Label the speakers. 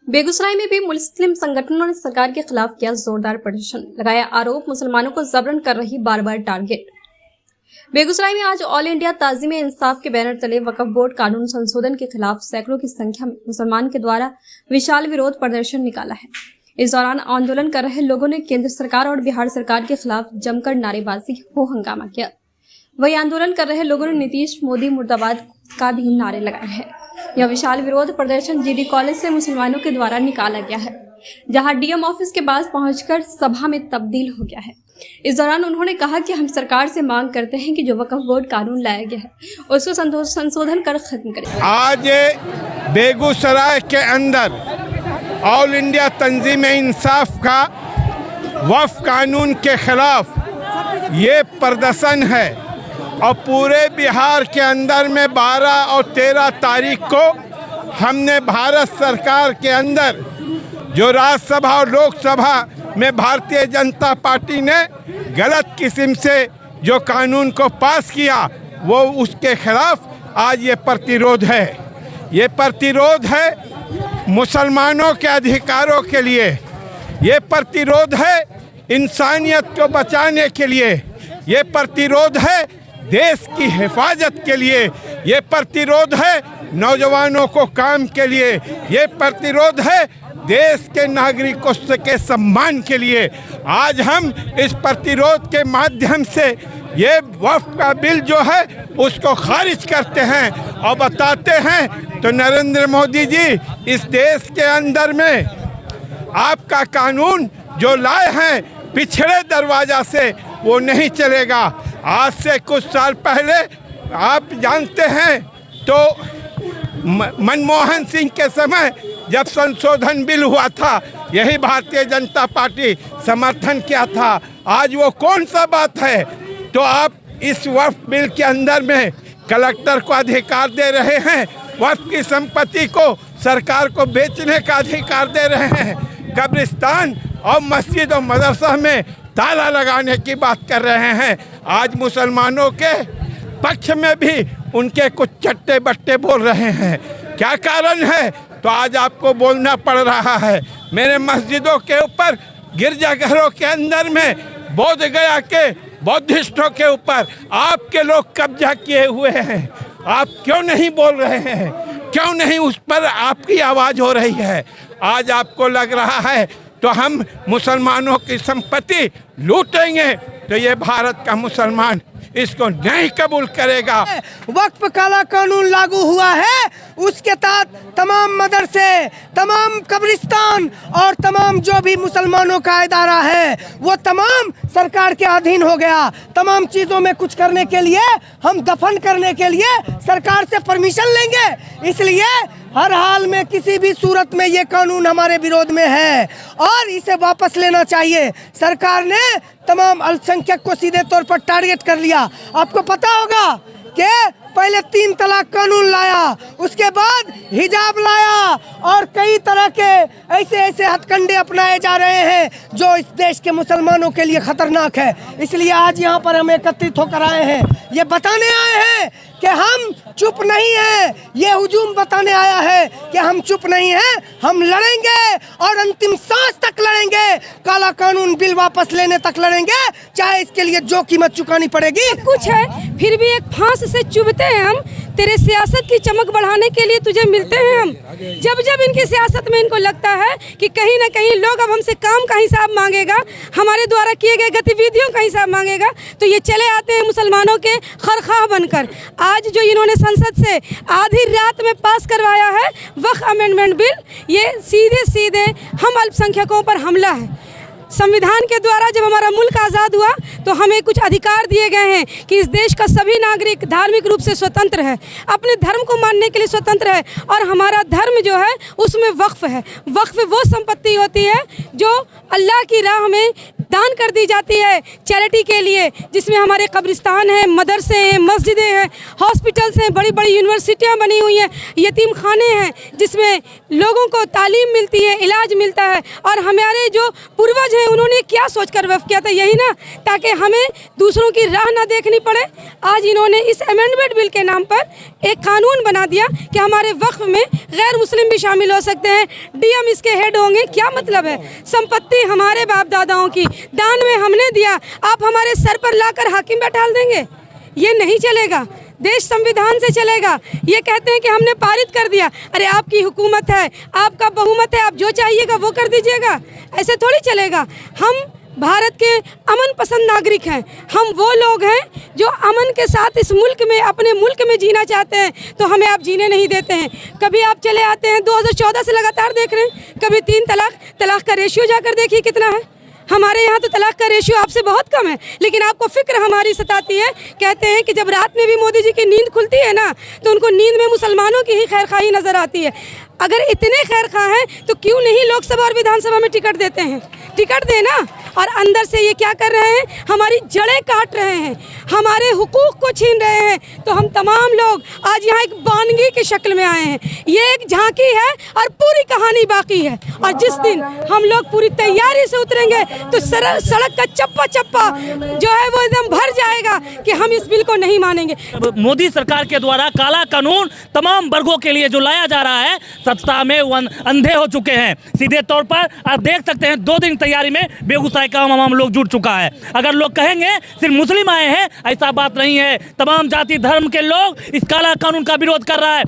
Speaker 1: बेगूसराय में भी मुस्लिम संगठनों ने सरकार के खिलाफ किया जोरदार प्रदर्शन, लगाया आरोप मुसलमानों को जबरन कर रही बार टारगेट। बेगूसराय में आज ऑल इंडिया ताजीम इंसाफ के बैनर तले वक्फ बोर्ड कानून संशोधन के खिलाफ सैकड़ों की संख्या में मुसलमान के द्वारा विशाल विरोध प्रदर्शन निकाला है। इस दौरान आंदोलन कर रहे लोगों ने केंद्र सरकार और बिहार सरकार के खिलाफ जमकर नारेबाजी हो हंगामा किया। वही आंदोलन कर रहे लोगों ने नीतीश मोदी मुर्दाबाद का भी नारे लगाए हैं। यह विशाल विरोध प्रदर्शन जीडी कॉलेज से मुसलमानों के द्वारा निकाला गया है, जहां डीएम ऑफिस के पास पहुंचकर सभा में तब्दील हो गया है। इस दौरान उन्होंने कहा कि हम सरकार से मांग करते हैं कि जो वक्फ बोर्ड कानून लाया गया है उसको संशोधन कर खत्म करें।
Speaker 2: आज बेगूसराय के अंदर ऑल इंडिया तंजीम इंसाफ का वक्फ कानून के खिलाफ ये प्रदर्शन है और पूरे बिहार के अंदर में 12 और 13 तारीख को हमने भारत सरकार के अंदर जो राज्यसभा और लोकसभा में भारतीय जनता पार्टी ने गलत किस्म से जो कानून को पास किया वो उसके खिलाफ आज ये प्रतिरोध है। ये प्रतिरोध है मुसलमानों के अधिकारों के लिए, ये प्रतिरोध है इंसानियत को बचाने के लिए, ये प्रतिरोध है देश की हिफाजत के लिए, ये प्रतिरोध है नौजवानों को काम के लिए, ये प्रतिरोध है देश के नागरिकों के सम्मान के लिए। आज हम इस प्रतिरोध के माध्यम से ये वक्फ का बिल जो है उसको खारिज करते हैं और बताते हैं तो नरेंद्र मोदी जी इस देश के अंदर में आपका कानून जो लाए हैं पिछड़े दरवाजा से वो नहीं चलेगा। आज से कुछ साल पहले आप जानते हैं तो मनमोहन सिंह के समय जब संशोधन बिल हुआ था यही भारतीय जनता पार्टी समर्थन किया था। आज वो कौन सा बात है? तो आप इस वक्फ बिल के अंदर में कलेक्टर को अधिकार दे रहे हैं, वक्फ की संपत्ति को सरकार को बेचने का अधिकार दे रहे हैं, कब्रिस्तान और मस्जिद और मदरसा में ताला लगाने की बात कर रहे हैं। आज मुसलमानों के पक्ष में भी उनके कुछ चट्टे बट्टे बोल रहे हैं। क्या कारण है? तो आज आपको बोलना पड़ रहा है। मेरे मस्जिदों के ऊपर, गिरजाघरों के अंदर में, बोध गया के बौद्धिस्टों के ऊपर आपके लोग कब्जा किए हुए हैं। आप क्यों नहीं बोल रहे हैं? क्यों नहीं उस पर आपकी आवाज़ हो रही है? आज आपको लग रहा है तो हम मुसलमानों की संपत्ति लूटेंगे तो ये भारत का मुसलमान इसको नहीं कबूल करेगा।
Speaker 3: वक्फ काला कानून लागू हुआ है, उसके तहत तमाम मदरसे, तमाम कब्रिस्तान और तमाम जो भी मुसलमानों का इदारा है वो तमाम सरकार के अधीन हो गया। तमाम चीज़ों में कुछ करने के लिए, हम दफन करने के लिए सरकार से परमिशन लेंगे। इसलिए हर हाल में किसी भी सूरत में ये कानून हमारे विरोध में है और इसे वापस लेना चाहिए। सरकार ने तमाम अल्पसंख्यक को सीधे तौर पर टारगेट कर लिया। आपको पता होगा कि पहले 3 तलाक कानून लाया, उसके बाद हिजाब लाया और कई तरह के ऐसे हथकंडे अपनाए जा रहे हैं जो इस देश के मुसलमानों के लिए खतरनाक है। इसलिए आज यहाँ पर हम एकत्रित होकर आए हैं, ये बताने आए हैं कि हम चुप नहीं हैं। ये हुजूम बताने आया है कि हम चुप नहीं हैं, हम लड़ेंगे और अंतिम सांस तक लड़ेंगे। काला कानून बिल वापस लेने तक लड़ेंगे, चाहे इसके लिए जो कीमत चुकानी पड़ेगी।
Speaker 4: कुछ है फिर भी एक फांस से चुभते हैं हम, तेरे सियासत की चमक बढ़ाने के लिए तुझे मिलते हैं हम। जब इनकी सियासत में इनको लगता है कि कहीं ना कहीं लोग अब हमसे काम का हिसाब मांगेगा, हमारे द्वारा किए गए गतिविधियों का हिसाब मांगेगा, तो ये चले आते हैं मुसलमानों के खरखा बनकर। आज जो इन्होंने संसद से आधी रात में पास करवाया है वक्फ अमेंडमेंट बिल, ये सीधे हम अल्पसंख्यकों पर हमला है। संविधान के द्वारा जब हमारा मुल्क आज़ाद हुआ तो हमें कुछ अधिकार दिए गए हैं कि इस देश का सभी नागरिक धार्मिक रूप से स्वतंत्र है, अपने धर्म को मानने के लिए स्वतंत्र है और हमारा धर्म जो है उसमें वक्फ है। वक्फ वो संपत्ति होती है जो अल्लाह की राह में दान कर दी जाती है चैरिटी के लिए, जिसमें हमारे कब्रिस्तान हैं, मदरसे हैं, मस्जिदें हैं, हॉस्पिटल्स हैं, बड़ी बड़ी यूनिवर्सिटियाँ बनी हुई हैं, यतीम खाने हैं जिसमें लोगों को तालीम मिलती है, इलाज मिलता है। और हमारे जो पूर्वज हैं उन्होंने क्या सोचकर वक्फ किया था? यही ना, ताकि हमें दूसरों की राह ना देखनी पड़े। आज इन्होंने इस अमेंडमेंट बिल के नाम पर एक कानून बना दिया कि हमारे वक्फ में गैर मुस्लिम भी शामिल हो सकते हैं, डीएम इसके हेड होंगे। क्या मतलब है? संपत्ति हमारे बाप दादाओं की दान में हमने दिया, आप हमारे सर पर लाकर हाकिम बैठा देंगे? ये नहीं चलेगा। देश संविधान से चलेगा। ये कहते हैं कि हमने पारित कर दिया। अरे आपकी हुकूमत है, आपका बहुमत है, आप जो चाहिएगा वो कर दीजिएगा। ऐसे थोड़ी चलेगा। हम भारत के अमन पसंद नागरिक हैं। हम वो लोग हैं जो अमन के साथ इस मुल्क में, अपने मुल्क में जीना चाहते हैं, तो हमें आप जीने नहीं देते हैं। कभी आप चले आते हैं, 2014 से लगातार देख रहे हैं, कभी 3 तलाक का रेशियो जाकर देखिए कितना है। हमारे यहाँ तो तलाक का रेशियो आपसे बहुत कम है, लेकिन आपको फिक्र हमारी सताती है। कहते हैं कि जब रात में भी मोदी जी की नींद खुलती है ना, तो उनको नींद में मुसलमानों की ही खैरखाही नजर आती है। अगर इतने खैरखा हैं तो क्यों नहीं लोकसभा और विधानसभा में टिकट देते हैं? टिकट देना। और अंदर से ये क्या कर रहे हैं? हमारी जड़ें काट रहे हैं, हमारे हुकूक को छीन रहे हैं। तो हम तमाम लोग आज यहाँ एक बानगी की शक्ल में आए हैं। ये एक झांकी है और पूरी कहानी बाकी है। और जिस दिन हम लोग पूरी तैयारी से उतरेंगे तो सड़क का चप्पा चप्पा जो है वो एकदम भर जाएगा कि हम इस बिल को नहीं मानेंगे।
Speaker 5: मोदी सरकार के द्वारा काला कानून तमाम वर्गों के लिए जो लाया जा रहा है, सत्ता में वो अंधे हो चुके हैं। सीधे तौर पर आप देख सकते हैं 2 दिन तैयारी में बेगूसराय का आम लोग जुट चुका है। अगर लोग कहेंगे सिर्फ मुस्लिम आए हैं, ऐसा बात नहीं है। तमाम जाति धर्म के लोग इस काला कानून का विरोध कर रहा है।